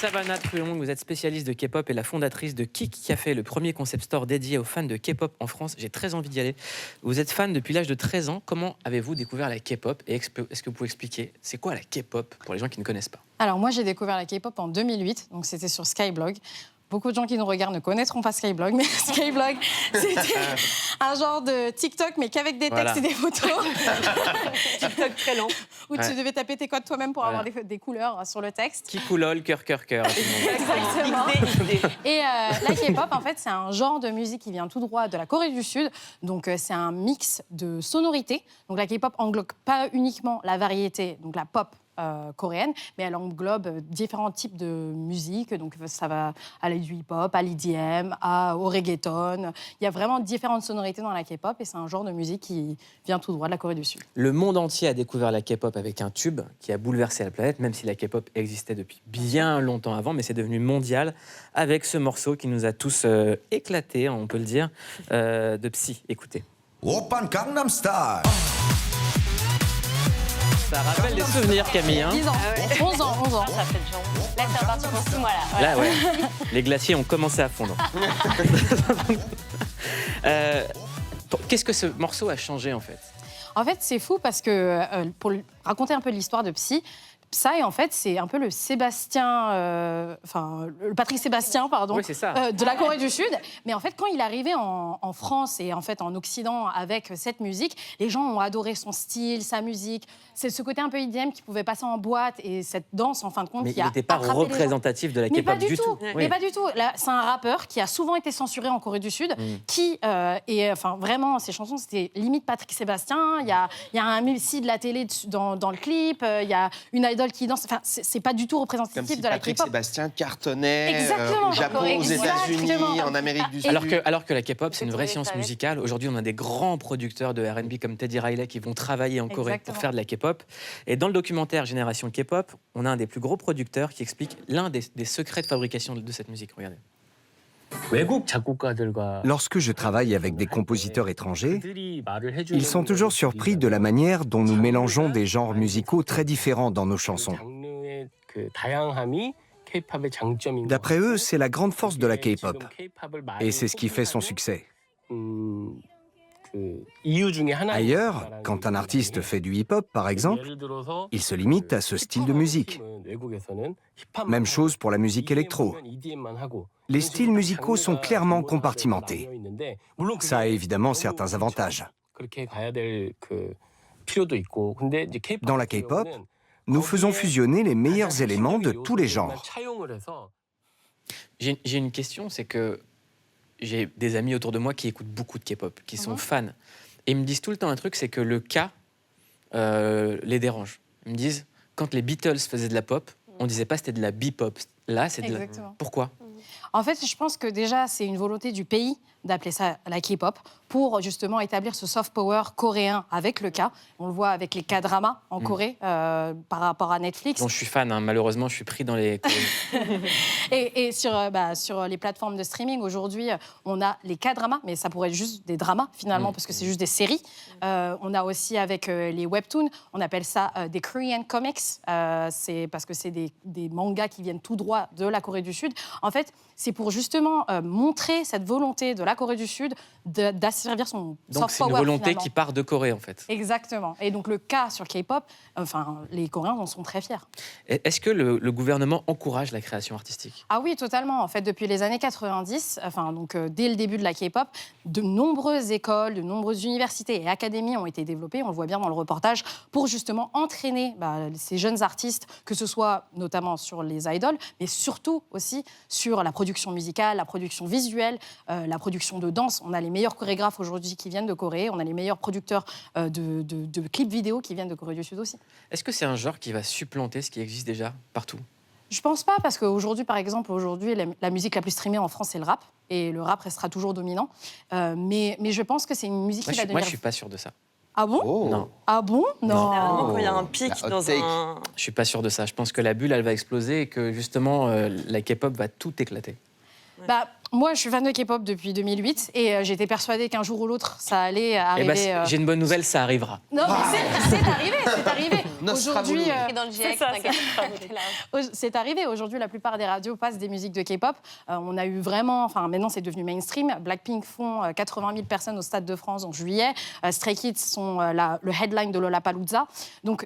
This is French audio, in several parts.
Savannah Truong, vous êtes spécialiste de K-pop et la fondatrice de Kik Café, le premier concept store dédié aux fans de K-pop en France. J'ai très envie d'y aller. Vous êtes fan depuis l'âge de 13 ans. Comment avez-vous découvert la K-pop et est-ce que vous pouvez expliquer c'est quoi la K-pop pour les gens qui ne connaissent pas? Alors moi j'ai découvert la K-pop en 2008, donc c'était sur Skyblog. Beaucoup de gens qui nous regardent ne connaîtront pas Skyblog, mais Skyblog, c'était un genre de TikTok, mais qu'avec des textes et des photos. TikTok très lent. Où tu devais taper tes codes toi-même pour avoir des couleurs sur le texte. Kikoulol, cœur, cœur, cœur. Exactement. Et la K-pop, en fait, c'est un genre de musique qui vient tout droit de la Corée du Sud. Donc c'est un mix de sonorités. Donc la K-pop englobe pas uniquement la variété, donc la pop, coréenne, mais elle englobe différents types de musique. Donc ça va aller du hip-hop, à l'EDM, au reggaeton. Il y a vraiment différentes sonorités dans la K-pop et c'est un genre de musique qui vient tout droit de la Corée du Sud. Le monde entier a découvert la K-pop avec un tube qui a bouleversé la planète, même si la K-pop existait depuis bien longtemps avant, mais c'est devenu mondial avec ce morceau qui nous a tous éclatés, on peut le dire, de Psy. Écoutez. Oppan Gangnam Style. Ça rappelle des souvenirs, Camille. Hein. 10 ans, 11 ans, 11 ans. Ça fait déjà. Là, c'est reparti pour 6 mois, là. Là, ouais. Les glaciers ont commencé à fondre. Qu'est-ce que ce morceau a changé, en fait? En fait, c'est fou parce que, pour raconter un peu l'histoire de Psy, Psy, en fait, c'est un peu le Sébastien, le Patrick Sébastien, pardon, oui, c'est ça. De la Corée du Sud. Mais en fait, quand il est arrivé en France et en fait en Occident avec cette musique, les gens ont adoré son style, sa musique. C'est ce côté un peu EDM qui pouvait passer en boîte et cette danse, en fin de compte, Mais qui il a n'était pas attrapé représentatif de la mais K-pop pas du tout. Oui. Mais pas du tout. Là, c'est un rappeur qui a souvent été censuré en Corée du Sud, qui vraiment, ses chansons, c'était limite Patrick Sébastien. Il y a un MC de la télé dans le clip. Il y a une idole qui danse. Enfin, c'est pas du tout représentatif Comme si de la Patrick K-pop. Sébastien cartonnait Exactement. au Japon, aux États-Unis, Exactement. en Amérique du Sud. Alors que la K-pop, c'est une vraie Oui, science ça va. musicale. Aujourd'hui, on a des grands producteurs de R&B comme Teddy Riley qui vont travailler en Corée Exactement. pour faire de la K-pop. Et dans le documentaire Génération K-pop, on a un des plus gros producteurs qui explique l'un des secrets de fabrication de cette musique. Regardez. Lorsque je travaille avec des compositeurs étrangers, ils sont toujours surpris de la manière dont nous mélangeons des genres musicaux très différents dans nos chansons. D'après eux, c'est la grande force de la K-pop. Et c'est ce qui fait son succès. Ailleurs, quand un artiste fait du hip-hop, par exemple, il se limite à ce style de musique. Même chose pour la musique électro. Les styles musicaux sont clairement compartimentés. Ça a évidemment certains avantages. Dans la K-pop, nous faisons fusionner les meilleurs éléments de tous les genres. J'ai une question, c'est que j'ai des amis autour de moi qui écoutent beaucoup de K-pop, qui sont fans. Et ils me disent tout le temps un truc, c'est que le K les dérange. Ils me disent, quand les Beatles faisaient de la pop, on disait pas c'était de la B-pop. Là, c'est de la... Exactement. Pourquoi? En fait, je pense que déjà, c'est une volonté du pays d'appeler ça la K-pop pour justement établir ce soft power coréen avec le K. On le voit avec les K-dramas en Corée par rapport à Netflix. Bon, je suis fan, hein. Malheureusement, je suis pris dans les... Et sur les plateformes de streaming, aujourd'hui, on a les K-dramas, mais ça pourrait être juste des dramas finalement, parce que c'est juste des séries. On a aussi avec les webtoons, on appelle ça des Korean comics. C'est parce que c'est des mangas qui viennent tout droit de la Corée du Sud. En fait, c'est pour justement montrer cette volonté de la Corée du Sud d'asservir son Donc soft c'est une power, volonté finalement. qui part de Corée, en fait. Exactement. Et donc le cas sur K-pop, les Coréens en sont très fiers. Est-ce que le gouvernement encourage la création artistique? Ah oui, totalement. En fait, depuis les années 90, dès le début de la K-pop, de nombreuses écoles, de nombreuses universités et académies ont été développées, on le voit bien dans le reportage, pour justement entraîner ces jeunes artistes, que ce soit notamment sur les idoles, mais surtout aussi sur la production musicale, la production visuelle, la production de danse. On a les meilleurs chorégraphes aujourd'hui qui viennent de Corée, on a les meilleurs producteurs de clips vidéo qui viennent de Corée du Sud aussi. Est-ce que c'est un genre qui va supplanter ce qui existe déjà partout? Je pense pas, parce qu'aujourd'hui, par exemple, la musique la plus streamée en France, c'est le rap. Et le rap restera toujours dominant. Mais je pense que c'est une musique qui va devenir... Moi, je suis pas sûr de ça. Ah bon? Oh. Non. Ah bon? Non. Généralement, quand il y a un pic La hot dans take. un... Je suis pas sûr de ça. Je pense que la bulle, elle va exploser et que justement, la K-pop va tout éclater. Moi, je suis fan de K-pop depuis 2008 et j'étais persuadée qu'un jour ou l'autre, ça allait arriver. J'ai une bonne nouvelle, ça arrivera. Non, mais c'est arrivé. Aujourd'hui, Dans le GX, t'inquiète pas. c'est arrivé. Aujourd'hui, la plupart des radios passent des musiques de K-pop. On a eu vraiment, maintenant c'est devenu mainstream. Blackpink font 80 000 personnes au Stade de France en juillet. Stray Kids sont le headline de Lollapalooza. Donc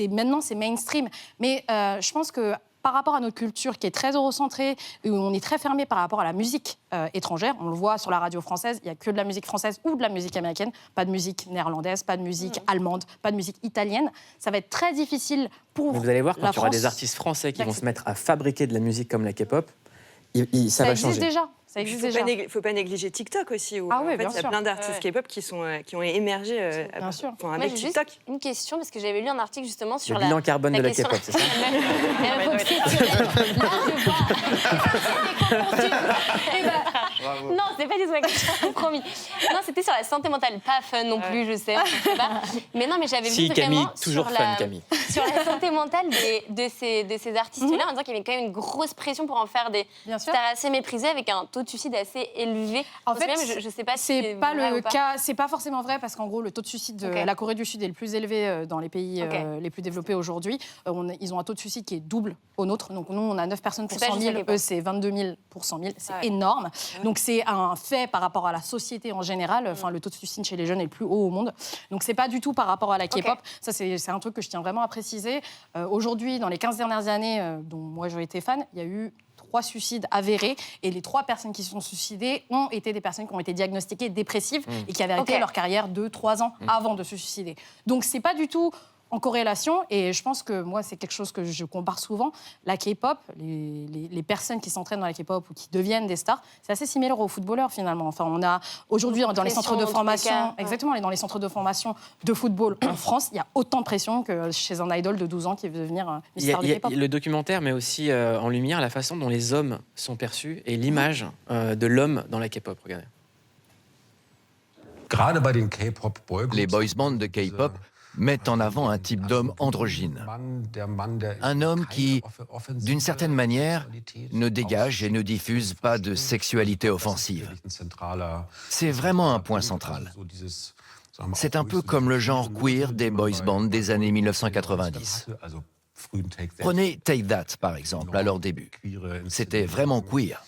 maintenant c'est mainstream. Mais je pense que par rapport à notre culture qui est très eurocentrée, où on est très fermé par rapport à la musique étrangère, on le voit sur la radio française, il n'y a que de la musique française ou de la musique américaine, pas de musique néerlandaise, pas de musique allemande, pas de musique italienne. Ça va être très difficile pour Mais vous allez voir, quand la il y aura France des artistes français qui vont d'accepter. se mettre à fabriquer de la musique comme la K-pop, ça va existe changer. déjà. Ça Il existe ne déjà. faut pas négliger TikTok aussi. Où, Ah oui, en fait, bien il y a sûr. plein d'artistes K-pop qui ont émergé Bien sûr. avec Moi, j'ai juste TikTok. une question, parce que j'avais lu un article justement sur Le bilan carbone de la question- K-pop, c'est ça? Non, c'est pas du tout la question, promis. Non, c'était sur la santé mentale. Pas fun non plus, je sais. Je sais pas. Mais non, mais j'avais Si, vu Camille, vraiment toujours sur fun, la, Camille. sur la santé mentale de ces artistes-là, en disant qu'il y avait quand même une grosse pression pour en faire des Bien sûr. stars assez méprisées, avec un taux de suicide assez élevé. En Donc, fait, même, je sais pas si c'est pas vrai le ou pas. cas, c'est pas forcément vrai parce qu'en gros le taux de suicide de Ok. la Corée du Sud est le plus élevé dans les pays Ok. les plus développés aujourd'hui. Ils ont un taux de suicide qui est double au nôtre. Donc nous on a 9 personnes pour C'est pas 100 juste 000, la K-pop. eux c'est 22 000 pour 100 000, c'est Ouais. énorme. Donc c'est un fait par rapport à la société en général. Enfin le taux de suicide chez les jeunes est le plus haut au monde. Donc c'est pas du tout par rapport à la K-pop. Ça c'est un truc que je tiens vraiment à préciser. Aujourd'hui dans les 15 dernières années dont moi j'ai été fan, il y a eu 3 suicides avérés et les 3 personnes qui se sont suicidées ont été des personnes qui ont été diagnostiquées dépressives et qui avaient arrêté Ok. leur carrière 2-3 ans avant de se suicider. Donc c'est pas du tout en corrélation et je pense que moi c'est quelque chose que je compare souvent. La K-pop, les personnes qui s'entraînent dans la K-pop ou qui deviennent des stars, c'est assez similaire aux footballeurs finalement. Enfin on a aujourd'hui dans les centres de Pression, en tous les formation, cas, ouais. exactement, dans les centres de formation de football en France, il y a autant de pression que chez un idol de 12 ans qui veut devenir une Il y a- star de il y a- K-pop. le documentaire met aussi en lumière la façon dont les hommes sont perçus et l'image de l'homme dans la K-pop. Regardez. Les boys bands de K-pop mettent en avant un type d'homme androgyne. Un homme qui, d'une certaine manière, ne dégage et ne diffuse pas de sexualité offensive. C'est vraiment un point central. C'est un peu comme le genre queer des boys bands des années 1990. Prenez Take That, par exemple, à leur début. C'était vraiment queer.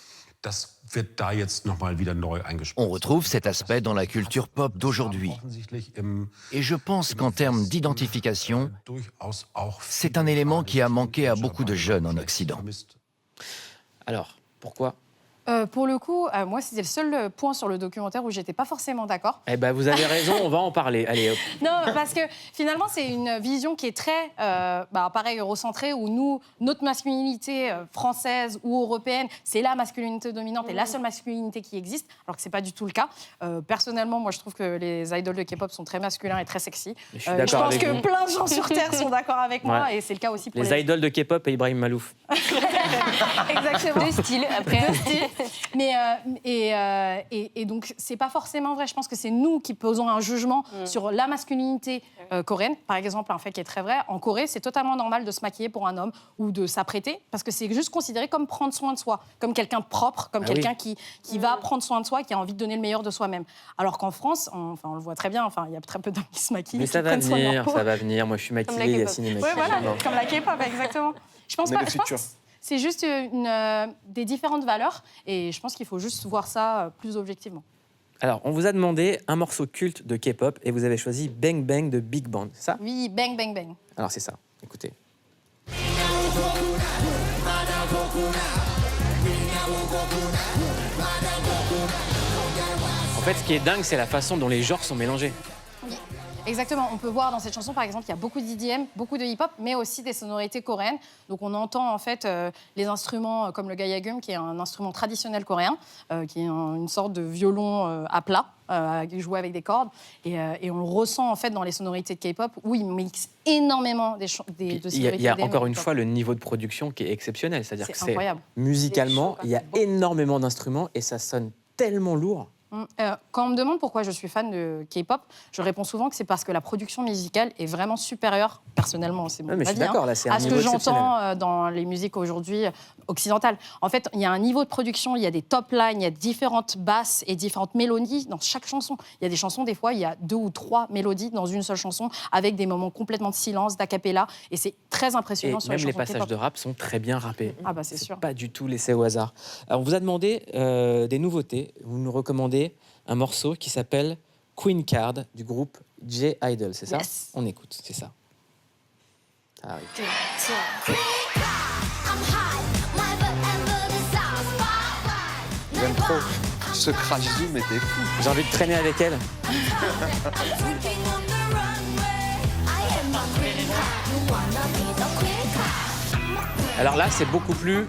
On retrouve cet aspect dans la culture pop d'aujourd'hui. Et je pense qu'en termes d'identification, c'est un élément qui a manqué à beaucoup de jeunes en Occident. Alors, pourquoi? Pour le coup, moi, c'était le seul point sur le documentaire où j'étais pas forcément d'accord. Eh ben, vous avez raison, on va en parler. Allez, hop. Non, parce que finalement, c'est une vision qui est très, pareil, eurocentrée, où nous, notre masculinité française ou européenne, c'est la masculinité dominante et la seule masculinité qui existe, alors que c'est pas du tout le cas. Personnellement, moi, je trouve que les idoles de K-pop sont très masculins et très sexy. Je suis Je d'accord pense avec que vous. plein de gens sur Terre sont d'accord avec moi, Ouais. et c'est le cas aussi pour Les idoles de K-pop et Ibrahim Malouf. Exactement. De style, après. Mais et donc c'est pas forcément vrai. Je pense que c'est nous qui posons un jugement sur la masculinité coréenne. Par exemple, un fait qui est très vrai, en Corée, c'est totalement normal de se maquiller pour un homme ou de s'apprêter parce que c'est juste considéré comme prendre soin de soi, comme quelqu'un de propre, comme Ah quelqu'un qui va prendre soin de soi, qui a envie de donner le meilleur de soi-même. Alors qu'en France, on le voit très bien. Enfin, il y a très peu d'hommes qui se maquillent. Mais qui ça va prennent soin de leur venir, peau. ça va venir. Moi, je suis la maquillée, K-pop. Yacine est Ouais, maquillée. voilà, Non. comme la K-pop, exactement. Je pense On est pas. le Je pense futur. que c'est juste des différentes valeurs, et je pense qu'il faut juste voir ça plus objectivement. Alors, on vous a demandé un morceau culte de K-pop et vous avez choisi Bang Bang de Big Bang, c'est ça? Oui, bang, bang, bang. Alors, c'est ça. Écoutez. En fait, ce qui est dingue, c'est la façon dont les genres sont mélangés. Exactement. On peut voir dans cette chanson, par exemple, qu'il y a beaucoup d'IDM, beaucoup de hip-hop, mais aussi des sonorités coréennes. Donc, on entend en fait les instruments comme le gayagum, qui est un instrument traditionnel coréen, qui est une sorte de violon à plat, joué avec des cordes. Et on le ressent en fait dans les sonorités de K-pop, où ils mixent énormément de Il sonorités y a EDM encore et une hip-hop. fois le niveau de production qui est exceptionnel. C'est-à-dire que C'est incroyable. musicalement, chaud, il y a beaucoup. énormément d'instruments et ça sonne tellement lourd. Quand on me demande pourquoi je suis fan de K-pop, je réponds souvent que c'est parce que la production musicale est vraiment supérieure, personnellement, c'est mon mais je avis, suis d'accord, là, c'est un à ce niveau que exceptionnel. j'entends dans les musiques aujourd'hui occidentales. En fait, il y a un niveau de production, il y a des top lines, il y a différentes basses et différentes mélodies dans chaque chanson. Il y a des chansons, des fois, il y a 2 ou 3 mélodies dans une seule chanson, avec des moments complètement de silence, d'a cappella, et c'est très Et impressionnant sur même les les chansons passages K-pop. de rap sont très bien rappés. Ah bah c'est sûr. Pas du tout laissé au hasard. Alors, on vous a demandé des nouveautés. Vous nous recommandez un morceau qui s'appelle Queen Card du groupe J-Idol, c'est ça? Yes. On écoute, c'est ça. Ah oui. J'aime trop. Ce crash zoom était fou. J'ai envie de traîner avec elle. Alors là, c'est beaucoup plus...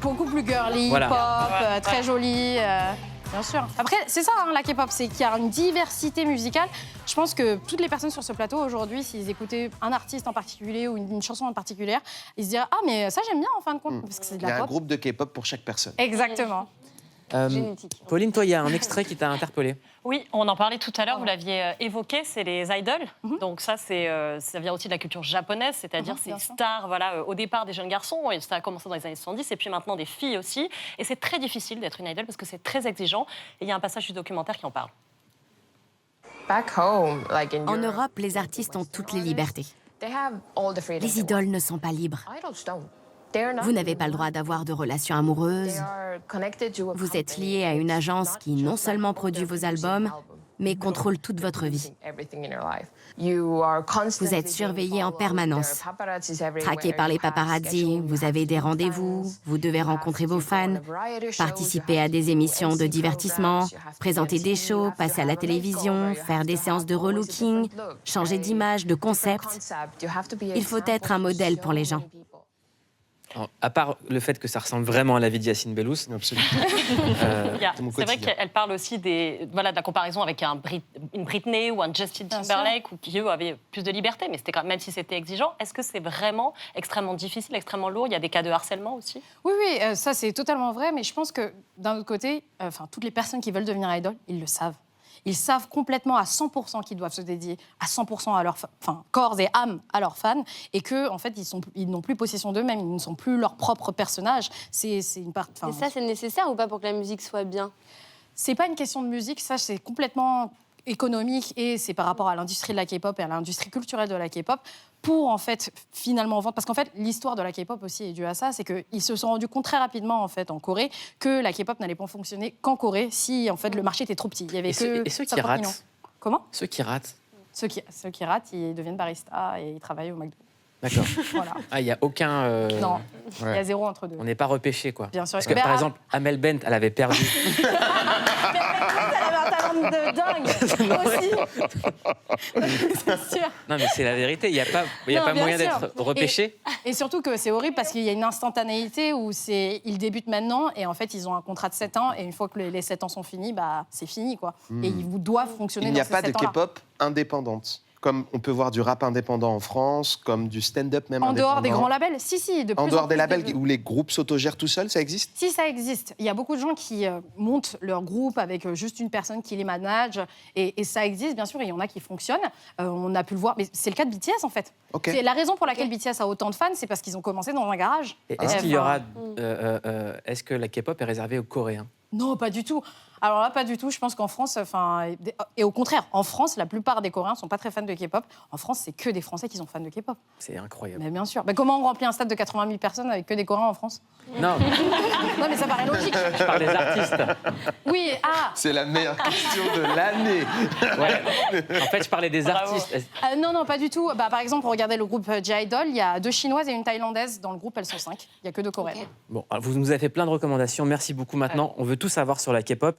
Beaucoup plus girly, Voilà. pop, très jolie, bien sûr. Après, c'est ça, hein, la K-pop, c'est qu'il y a une diversité musicale. Je pense que toutes les personnes sur ce plateau aujourd'hui, s'ils écoutaient un artiste en particulier ou une chanson en particulier, ils se diraient « Ah, mais ça, j'aime bien, en fin de compte, parce que c'est de Il y la a un pop. groupe de K-pop pour chaque personne. » Exactement. Génétique. Pauline, toi, il y a un extrait qui t'a interpellé. Oui, on en parlait tout à l'heure, vous l'aviez évoqué, c'est les idols. Donc ça, ça vient aussi de la culture japonaise, c'est-à-dire ces bien sûr. stars, voilà, au départ des jeunes garçons, et ça a commencé dans les années 70, et puis maintenant des filles aussi. Et c'est très difficile d'être une idol parce que c'est très exigeant. Et il y a un passage du documentaire qui en parle. En Europe, les artistes ont toutes les libertés. Les idoles ne sont pas libres. Vous n'avez pas le droit d'avoir de relations amoureuses. Vous êtes lié à une agence qui non seulement produit vos albums, mais contrôle toute votre vie. Vous êtes surveillé en permanence, traqué par les paparazzi, vous avez des rendez-vous, vous devez rencontrer vos fans, participer à des émissions de divertissement, présenter des shows, passer à la télévision, faire des séances de relooking, changer d'image, de concept. Il faut être un modèle pour les gens. Alors, à part le fait que ça ressemble vraiment à la vie d'Yacine Bellous. Absolument. C'est vrai qu'elle parle aussi de la comparaison avec une Britney ou un Justin Timberlake, ou qui eux avaient plus de liberté, mais c'était même si c'était exigeant. Est-ce que c'est vraiment extrêmement difficile, extrêmement lourd? Il y a des cas de harcèlement aussi? Oui, ça c'est totalement vrai, mais je pense que d'un autre côté, toutes les personnes qui veulent devenir idol, ils le savent. Ils savent complètement à 100% qu'ils doivent se dédier à 100% à leur corps et âme à leurs fans, et que en fait ils n'ont plus possession d'eux-mêmes, ils ne sont plus leur propre personnage. C'est une part. Et ça, c'est nécessaire ou pas pour que la musique soit bien? C'est pas une question de musique, ça c'est complètement économique, et c'est par rapport à l'industrie de la K-pop et à l'industrie culturelle de la K-pop pour en fait finalement vendre, parce qu'en fait l'histoire de la K-pop aussi est due à ça, c'est qu'ils se sont rendus compte très rapidement en fait en Corée que la K-pop n'allait pas fonctionner qu'en Corée si en fait le marché était trop petit. Il y avait Et ceux qui 50 millions. ratent? Comment? Ceux qui ratent. Ceux qui ratent, ils deviennent barista et ils travaillent au McDo. D'accord. Voilà. Ah, il n'y a aucun... Non, il y a 0 entre deux. On n'est pas repêché, quoi. Bien sûr. Parce que, par exemple, Amel Bent, elle avait perdu. Elle avait un talent de dingue aussi. C'est sûr. Non, mais c'est la vérité. Il n'y a pas, Non, bien moyen sûr. d'être repêché. Et surtout que c'est horrible parce qu'il y a une instantanéité où ils débutent maintenant et en fait ils ont un contrat de 7 ans, et une fois que les 7 ans sont finis, bah, c'est fini, quoi. Et ils doivent fonctionner Il dans n'y a ces pas de 7 ans-là. K-pop indépendante. Comme on peut voir du rap indépendant en France, comme du stand-up même En indépendant. dehors des grands labels, si, de plus En dehors en des plus labels de- où les groupes s'autogèrent tout seuls, ça existe? Si, ça existe. Il y a beaucoup de gens qui montent leur groupe avec juste une personne qui les manage. Et ça existe, bien sûr, et il y en a qui fonctionnent. On a pu le voir. Mais c'est le cas de BTS, en fait. Ok. C'est la raison pour laquelle BTS a autant de fans, c'est parce qu'ils ont commencé dans un garage. Et est-ce qu'il y aura... Enfin, est-ce que la K-pop est réservée aux Coréens? Non, pas du tout. Alors là, pas du tout. Je pense qu'en France, et au contraire, en France, la plupart des Coréens sont pas très fans de K-pop. En France, c'est que des Français qui sont fans de K-pop. C'est incroyable. Mais bien sûr. Comment on remplit un stade de 80 000 personnes avec que des Coréens en France? Non, Non, mais ça paraît logique. je parle des artistes. Oui, C'est la meilleure question de l'année. Ouais. En fait, je parlais des Bravo. artistes. Non, pas du tout. Par exemple, regardez le groupe J-Idol. Il y a 2 Chinoises et une Thaïlandaise dans le groupe. Elles sont 5. Il n'y a que 2 Coréennes. Bon, vous nous avez fait plein de recommandations. Merci beaucoup. Maintenant, on veut tout savoir sur la K-pop.